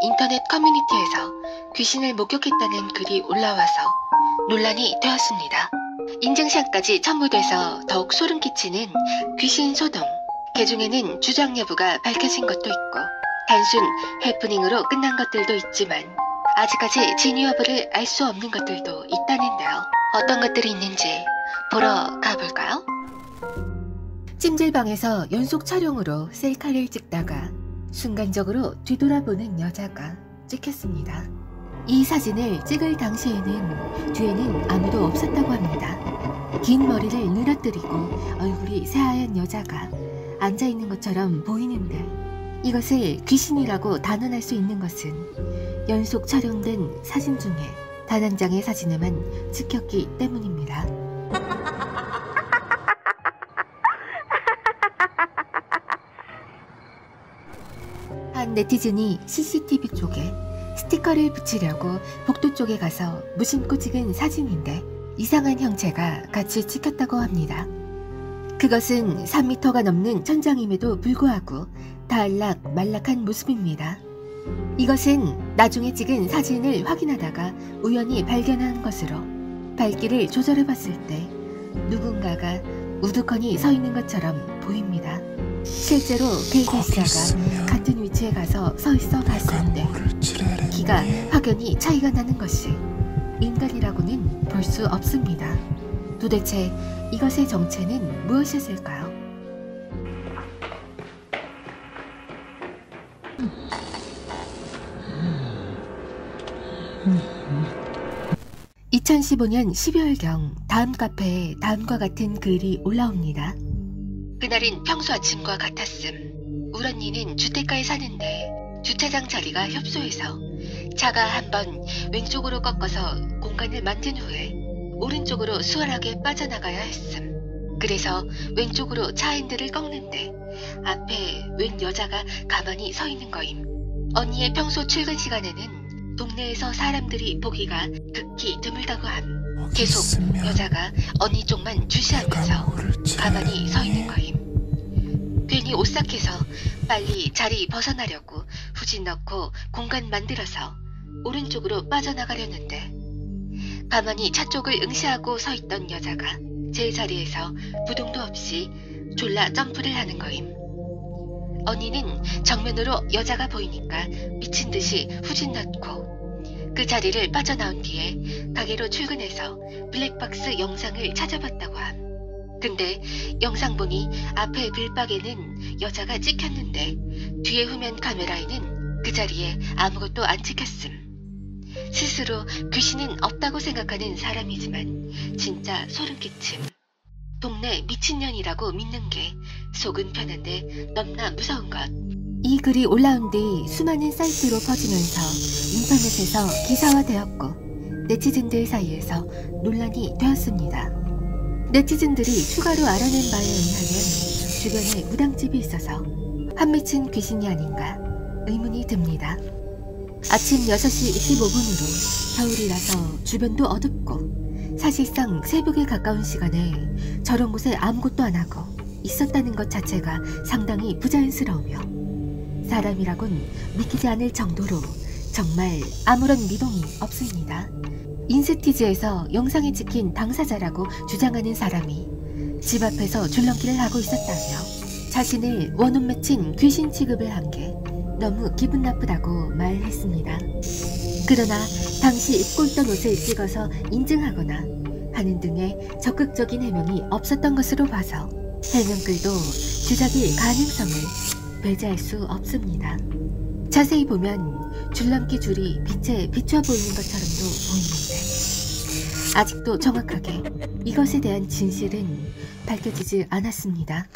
인터넷 커뮤니티에서 귀신을 목격했다는 글이 올라와서 논란이 되었습니다. 인증샷까지 첨부돼서 더욱 소름 끼치는 귀신 소동. 개중에는 주장 여부가 밝혀진 것도 있고 단순 해프닝으로 끝난 것들도 있지만 아직까지 진위 여부를 알 수 없는 것들도 있다는데요. 어떤 것들이 있는지 보러 가볼까요? 찜질방에서 연속 촬영으로 셀카를 찍다가 순간적으로 뒤돌아보는 여자가 찍혔습니다. 이 사진을 찍을 당시에는 뒤에는 아무도 없었다고 합니다. 긴 머리를 늘어뜨리고 얼굴이 새하얀 여자가 앉아있는 것처럼 보이는데 이것을 귀신이라고 단언할 수 있는 것은 연속 촬영된 사진 중에 단 한 장의 사진에만 찍혔기 때문입니다. 한 네티즌이 CCTV 쪽에 스티커를 붙이려고 복도 쪽에 가서 무심코 찍은 사진인데 이상한 형체가 같이 찍혔다고 합니다. 그것은 3m가 넘는 천장임에도 불구하고 다알락말락한 모습입니다. 이것은 나중에 찍은 사진을 확인하다가 우연히 발견한 것으로 밝기를 조절해봤을 때 누군가가 우두커니 서 있는 것처럼 보입니다. 실제로 개제시자가 같은 위치에 가서 서 있어 봤었는데 키가 확연히 차이가 나는 것이 인간이라고는 볼 수 없습니다. 도대체 이것의 정체는 무엇이었을까요? 2015년 12월경 다음 카페에 다음과 같은 글이 올라옵니다. 그날은 평소 아침과 같았음. 울 언니는 주택가에 사는데 주차장 자리가 협소해서 차가 한번 왼쪽으로 꺾어서 공간을 만든 후에 오른쪽으로 수월하게 빠져나가야 했음. 그래서 왼쪽으로 차 핸들을 꺾는데 앞에 웬 여자가 가만히 서 있는 거임. 언니의 평소 출근 시간에는 동네에서 사람들이 보기가 극히 드물다고 함. 계속 여자가 언니 쪽만 주시하면서 가만히 서 있는 거임. 괜히 오싹해서 빨리 자리 벗어나려고 후진 넣고 공간 만들어서 오른쪽으로 빠져나가려는데 가만히 차 쪽을 응시하고 서 있던 여자가 제 자리에서 부동도 없이 졸라 점프를 하는 거임. 언니는 정면으로 여자가 보이니까 미친 듯이 후진 넣고 그 자리를 빠져나온 뒤에 가게로 출근해서 블랙박스 영상을 찾아봤다고 함. 근데 영상 보니 앞에 빌박에는 여자가 찍혔는데 뒤에 후면 카메라에는 그 자리에 아무것도 안 찍혔음. 스스로 귀신은 없다고 생각하는 사람이지만 진짜 소름끼침. 동네 미친년이라고 믿는 게 속은 편한데 넘나 무서운 것. 이 글이 올라온 뒤 수많은 사이트로 퍼지면서 인터넷에서 기사화되었고 네티즌들 사이에서 논란이 되었습니다. 네티즌들이 추가로 알아낸 바에 의하면 주변에 무당집이 있어서 한미친 귀신이 아닌가 의문이 듭니다. 아침 6시 25분으로 겨울이라서 주변도 어둡고 사실상 새벽에 가까운 시간에 저런 곳에 아무것도 안 하고 있었다는 것 자체가 상당히 부자연스러우며 사람이라곤 믿기지 않을 정도로 정말 아무런 미동이 없습니다. 인스티지에서 영상에 찍힌 당사자라고 주장하는 사람이 집 앞에서 줄넘기를 하고 있었다며 자신을 원혼 맺힌 귀신 취급을 한 게 너무 기분 나쁘다고 말했습니다. 그러나 당시 입고 있던 옷을 찍어서 인증하거나 하는 등의 적극적인 해명이 없었던 것으로 봐서 해명글도 주작일 가능성을 배제할 수 없습니다. 자세히 보면 줄넘기 줄이 빛에 비춰 보이는 것처럼도 보이는데 아직도 정확하게 이것에 대한 진실은 밝혀지지 않았습니다.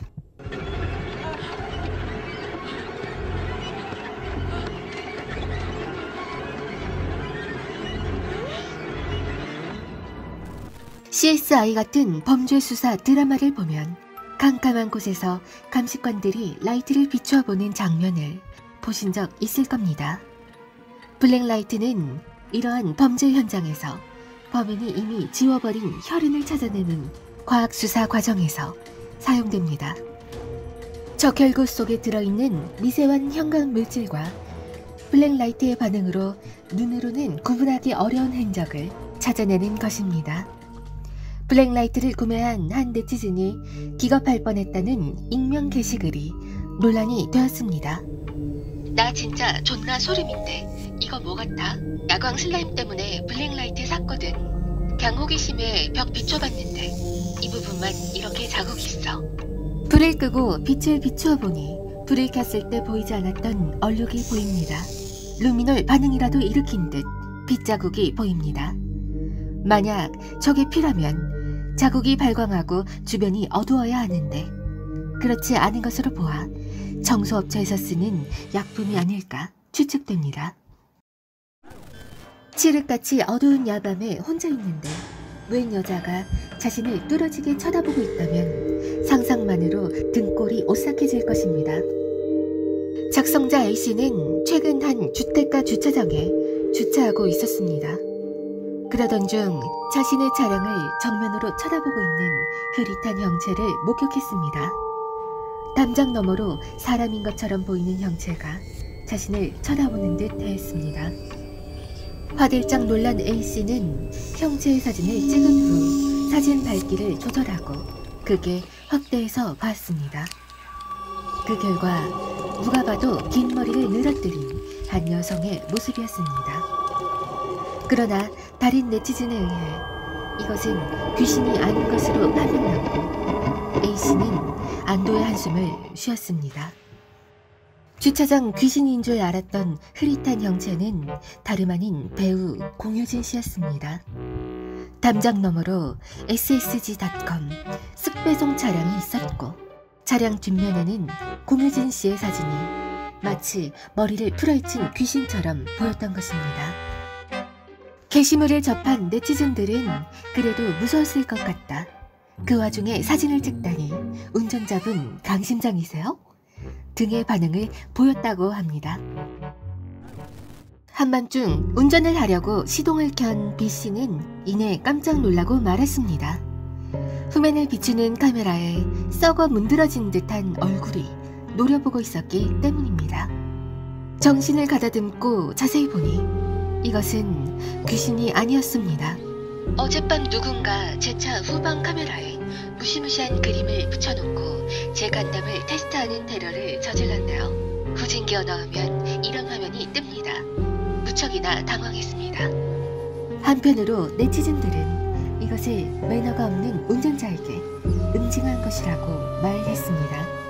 CSI 같은 범죄 수사 드라마를 보면 캄캄한 곳에서 감식관들이 라이트를 비추어 보는 장면을 보신 적 있을 겁니다. 블랙라이트는 이러한 범죄 현장에서 범인이 이미 지워버린 혈흔을 찾아내는 과학수사 과정에서 사용됩니다. 적혈구 속에 들어있는 미세한 형광 물질과 블랙라이트의 반응으로 눈으로는 구분하기 어려운 흔적을 찾아내는 것입니다. 블랙라이트를 구매한 한 네티즌이 기겁할 뻔했다는 익명 게시글이 논란이 되었습니다. 나 진짜 존나 소름인데 이거 뭐 같아? 야광 슬라임 때문에 블랙라이트 샀거든. 경호기심에 벽 비춰봤는데 이 부분만 이렇게 자국이 있어. 불을 끄고 빛을 비추어 보니 불을 켰을 때 보이지 않았던 얼룩이 보입니다. 루미놀 반응이라도 일으킨 듯 빗자국이 보입니다. 만약 저게 피라면 자국이 발광하고 주변이 어두워야 하는데 그렇지 않은 것으로 보아 청소업체에서 쓰는 약품이 아닐까 추측됩니다. 칠흑같이 어두운 야밤에 혼자 있는데 웬 여자가 자신을 뚫어지게 쳐다보고 있다면 상상만으로 등골이 오싹해질 것입니다. 작성자 A씨는 최근 한 주택가 주차장에 주차하고 있었습니다. 그러던 중 자신의 차량을 정면으로 쳐다보고 있는 흐릿한 형체를 목격했습니다. 담장 너머로 사람인 것처럼 보이는 형체가 자신을 쳐다보는 듯 했습니다. 화들짝 놀란 A씨는 형체의 사진을 찍은 후 사진 밝기를 조절하고 크게 확대해서 봤습니다. 그 결과 누가 봐도 긴 머리를 늘어뜨린 한 여성의 모습이었습니다. 그러나 다른 네티즌에 의해 이것은 귀신이 아닌 것으로 판명났고 A씨는 안도의 한숨을 쉬었습니다. 주차장 귀신인 줄 알았던 흐릿한 형체는 다름 아닌 배우 공효진 씨였습니다. 담장 너머로 ssg.com 쓱배송 차량이 있었고 차량 뒷면에는 공효진 씨의 사진이 마치 머리를 풀어헤친 귀신처럼 보였던 것입니다. 게시물을 접한 네티즌들은 그래도 무서웠을 것 같다. 그 와중에 사진을 찍다니 운전자분 강심장이세요? 등의 반응을 보였다고 합니다. 한밤중 운전을 하려고 시동을 켠 B씨는 이내 깜짝 놀라고 말했습니다. 후면을 비추는 카메라에 썩어 문드러진 듯한 얼굴이 노려보고 있었기 때문입니다. 정신을 가다듬고 자세히 보니 이것은 귀신이 아니었습니다. 어젯밤 누군가 제 차 후방 카메라에 무시무시한 그림을 붙여놓고 제 간담을 테스트하는 테러를 저질렀네요. 후진기어 넣으면 이런 화면이 뜹니다. 무척이나 당황했습니다. 한편으로 네티즌들은 이것을 매너가 없는 운전자에게 응징한 것이라고 말했습니다.